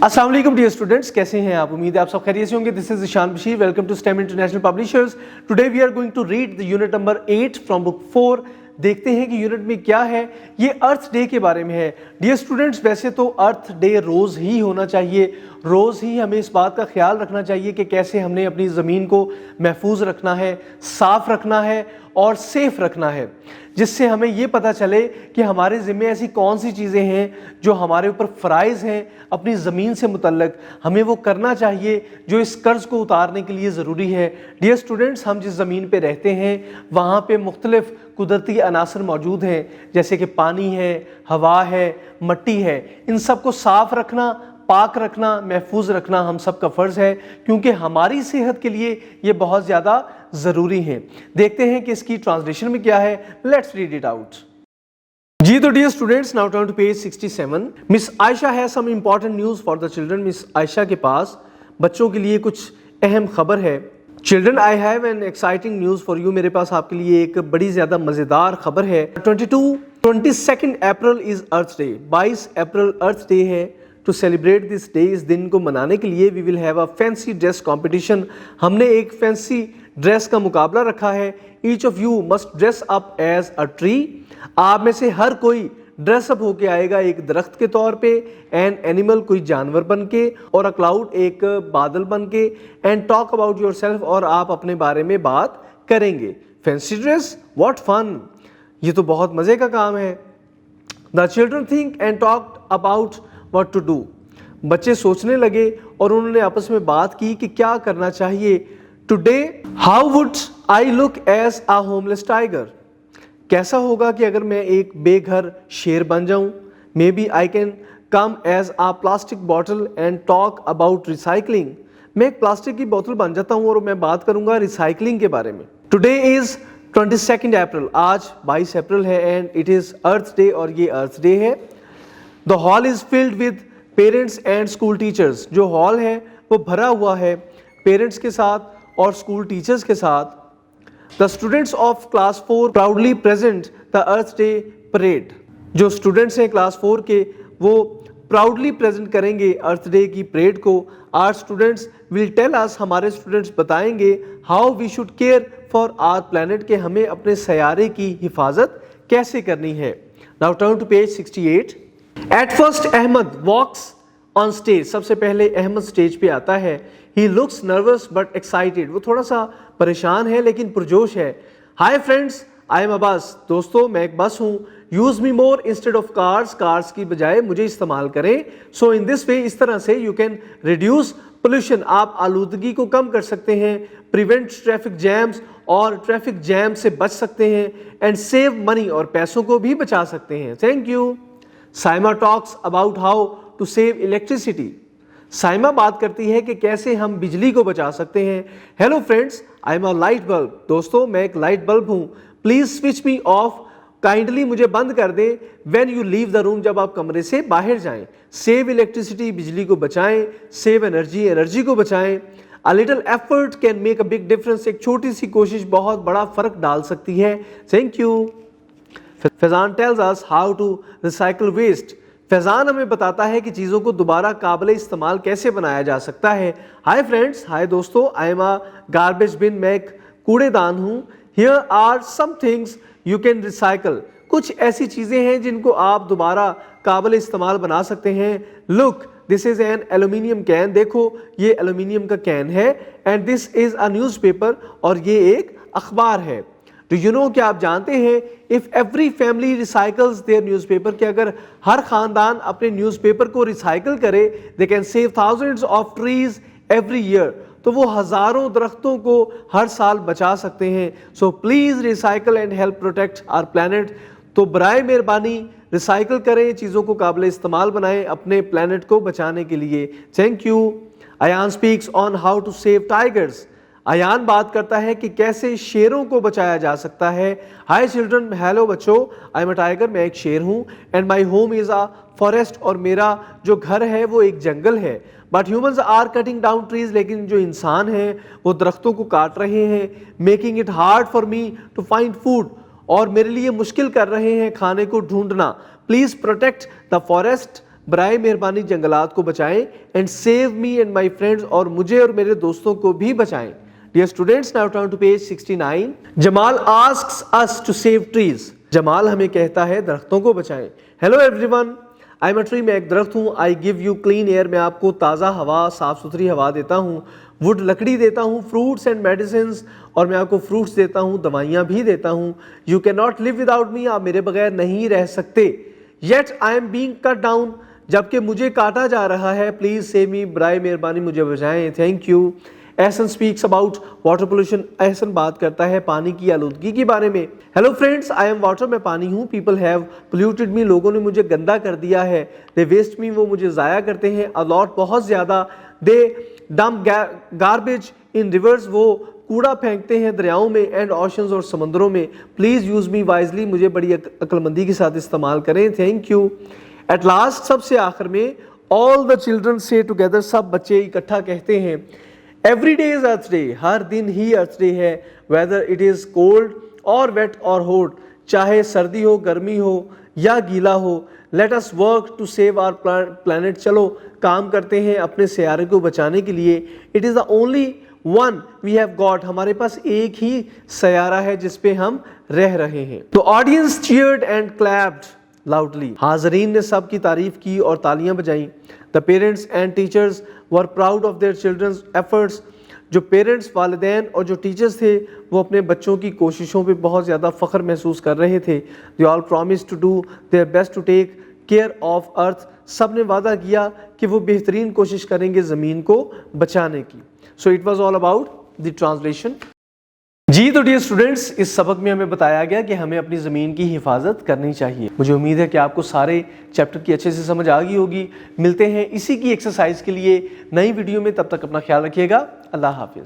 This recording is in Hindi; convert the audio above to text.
अस्सलाम वालेकुम डियर स्टूडेंट्स, कैसे हैं आप? उम्मीद है आप सब खैरियत से होंगे। This is Ishan Bashir, welcome to Stem International Publishers. Today we are going to read the unit number 8 from book 4। देखते हैं कि यूनिट में क्या है। ये अर्थ डे के बारे में है। डियर स्टूडेंट्स, वैसे तो अर्थ डे रोज ही होना चाहिए, रोज ही हमें इस बात का ख्याल रखना चाहिए कि कैसे हमने अपनी ज़मीन को महफूज रखना है, साफ रखना है और सेफ रखना है, जिससे हमें ये पता चले कि हमारे ज़िम्मे ऐसी कौन सी चीज़ें हैं जो हमारे ऊपर फ़राइज़ हैं अपनी ज़मीन से मुतल्लक, हमें वो करना चाहिए जो इस कर्ज़ को उतारने के लिए ज़रूरी है। डियर स्टूडेंट्स, हम जिस ज़मीन पे रहते हैं वहाँ पे मुख्तलिफ़ कुदरती अनासर मौजूद हैं, जैसे कि पानी है, हवा है, मिट्टी है। इन सब को साफ़ रखना, पाक रखना, महफूज रखना हम सब का फ़र्ज़ है, क्योंकि हमारी सेहत के लिए ये बहुत ज़्यादा ज़रूरी है। देखते हैं कि इसकी ट्रांसलेशन में क्या है। Let's read it out. जी तो dear students, now turn to page 67। Miss Ayesha है some important news for the children. Miss Ayesha के पास बच्चों के लिए कुछ अहम खबर है। Children, I have an exciting news for you. मेरे पास आपके लिए एक बड़ी ज़्यादा मज़ेदार खबर है। 22 अप्रैल इज़ अर्थ डे। 22 अप्रैल अर्थ डे है। टू सेलिब्रेट दिस डे, इस दिन को मनाने के लिए we will have a fancy dress competition. हमने एक फैंसी ड्रेस का मुकाबला रखा है। Each of you must dress up as a tree. आप में से हर कोई ड्रेसअप होके आएगा एक दरख्त के तौर पे, एन एनिमल कोई जानवर बन के, और अ क्लाउड एक बादल बन के, एंड टॉक अबाउट योरसेल्फ, और आप अपने बारे में बात करेंगे। Fancy dress, what fun! ये तो बहुत मजे का काम है। The children think and talk about what to do. बच्चे सोचने लगे और उन्होंने आपस में बात की कि क्या करना चाहिए। Today how would I look as a homeless tiger. कैसा होगा कि अगर मैं एक बेघर शेर बन जाऊं। Maybe I can come as a plastic bottle and talk about recycling. मैं एक प्लास्टिक की बोतल बन जाता हूं और मैं बात करूंगा रिसाइकलिंग के बारे में। टुडे इज 22 अप्रैल। आज 22 अप्रैल है and it is earth day, और ये अर्थ डे है। The hall is filled with parents and school teachers. जो हॉल है वो भरा हुआ है पेरेंट्स के साथ और स्कूल टीचर्स के साथ। The students of class 4 proudly present the Earth Day parade. जो स्टूडेंट्स हैं क्लास 4 के, वो प्राउडली प्रेजेंट करेंगे अर्थ डे की परेड को। Our students will tell us, हमारे स्टूडेंट्स बताएंगे, how we should care for our planet, के हमें अपने सैयारे की हिफाजत कैसे करनी है। Now turn to page 68। At first Ahmed walks on stage. सबसे पहले अहमद स्टेज पे आता है। He looks nervous but excited. वो थोड़ा सा परेशान है लेकिन पुरजोश है। Hi friends, I M Abbas. दोस्तों, मैं एक बस हूँ। Use me more instead of cars. Cars की बजाय मुझे इस्तेमाल करें। सो इन दिस वे, इस तरह से यू कैन रिड्यूस पोल्यूशन, आप आलूदगी को कम कर सकते हैं। प्रिवेंट ट्रैफिक जैम्स, और ट्रैफिक जैम से बच सकते हैं। एंड सेव मनी, और पैसों को भी बचा सकते हैं। Thank you. Saima talks about how to save electricity. Saima बात करती है कि कैसे हम बिजली को बचा सकते हैं। Hello friends, I am a light bulb. दोस्तों, मैं एक लाइट बल्ब हूँ। Please switch me of. Kindly मुझे बंद कर दें। When you leave the room, जब आप कमरे से बाहर जाएं। सेव इलेक्ट्रिसिटी, बिजली को बचाएं। सेव एनर्जी, एनर्जी को बचाएं। A little effort can make a big difference. एक छोटी सी कोशिश बहुत बड़ा फर्क डाल सकती है। Thank you. Faizan tells us how to recycle waste. Faizan हमें बताता है कि चीज़ों को दोबारा काबिल इस्तेमाल कैसे बनाया जा सकता है। हाय फ्रेंड्स, हाय दोस्तों, आई एम अ गार्बेज बिन। मैं एक कूड़ेदान हूँ। Here are some things you can recycle. कुछ ऐसी चीज़ें हैं जिनको आप दोबारा काबिल इस्तेमाल बना सकते हैं। Look, this is an aluminium can. देखो, ये एल्यूमिनियम का कैन है। And this is a newspaper, और ये एक अखबार है। तो यू नो, क्या आप जानते हैं, if every family recycles their newspaper, कि अगर हर खानदान अपने न्यूज़पेपर को रिसाइकल करे, they can save thousands of trees every year. तो वो हजारों दरख्तों को हर साल बचा सकते हैं। So please recycle and help protect our planet. तो बराए मेहरबानी रिसाइकल करें, चीज़ों को काबिल इस्तेमाल बनाएं अपने प्लैनेट को बचाने के लिए। Thank you. Ayaan speaks on how to save tigers. Ayaan बात करता है कि कैसे शेरों को बचाया जा सकता है। हाय चिल्ड्रन, हेलो बच्चों, आई एम अ टाइगर। मैं एक शेर हूँ। And my home is a forest, और मेरा जो घर है वो एक जंगल है। But humans are cutting down trees. लेकिन जो इंसान हैं वो दरख्तों को काट रहे हैं। Making it hard for me to find food, और मेरे लिए मुश्किल कर रहे हैं खाने को ढूंढना। प्लीज प्रोटेक्ट द फॉरेस्ट बराए मेहरबानी जंगलात को बचाएं and save me and my friends, और मुझे और मेरे दोस्तों को भी बचाएं। Dear students, now turn to page 69। Jamal asks us to save trees. Jamal हमें कहता है दरख्तों को बचाएं। Hello everyone, I am a tree, मैं एक दरख्त हूँ। I give you clean air, मैं आपको ताज़ा हवा, साफ सुथरी हवा देता हूँ। वुड, लकड़ी देता हूँ। फ्रूट्स एंड मेडिसिन, और मैं आपको फ्रूट्स देता हूँ, दवाइयाँ भी देता हूँ। You can not live without me, आप मेरे बगैर नहीं रह सकते। Yet I am being cut down, जबकि मुझे काटा जा रहा है। प्लीज सेव मी, बराए मेहरबानी मुझे बचाएं, thank you. Ehsan speaks about water pollution, Ehsan बात करता है पानी की आलूदगी के बारे में। Hello friends, I am water, मैं पानी हूँ। पीपल हैव पोल्यूटेड मी, लोगों ने मुझे गंदा कर दिया है। दे वेस्ट मी, वो मुझे ज़ाया करते हैं। अलॉट, बहुत ज़्यादा। दे डम्प गार्बेज इन रिवर्स, वो कूड़ा फेंकते हैं दरियाओं में। एंड ओशंस, और समंदरों में। प्लीज़ यूज़ मी वाइजली, मुझे बड़ी अक्लमंदी के साथ इस्तेमाल करें, थैंक यू। एट लास्ट, सबसे आखिर में, ऑल द चिल्ड्रन से टुगेदर, सब बच्चे इकट्ठा कहते हैं। Every day is earth day, हर दिन ही अर्थ डे है। Whether it is cold or wet or hot, चाहे सर्दी हो, गर्मी हो या गीला हो। Let us work to save our planet, चलो काम करते हैं अपने सैयारे को बचाने के लिए। It is the only one we have got, हमारे पास एक ही सैयारा है जिस पे हम रह रहे हैं। तो audience cheered and clapped loudly, हाजरीन ने सब की तारीफ की और तालियां बजाईं। The parents and teachers were proud of their children's efforts, जो पेरेंट्स, वालिदैन और जो टीचर्स थे वो अपने बच्चों की कोशिशों पे बहुत ज़्यादा फ़ख्र महसूस कर रहे थे। They all promise to do their best to take care of earth, सब ने वादा किया कि वो बेहतरीन कोशिश करेंगे ज़मीन को बचाने की। So it was all about the translation. जी तो डियर स्टूडेंट्स, इस सबक में हमें बताया गया कि हमें अपनी ज़मीन की हिफाजत करनी चाहिए। मुझे उम्मीद है कि आपको सारे चैप्टर की अच्छे से समझ आ गई होगी। मिलते हैं इसी की एक्सरसाइज के लिए नई वीडियो में, तब तक अपना ख्याल रखिएगा। अल्लाह हाफिज़।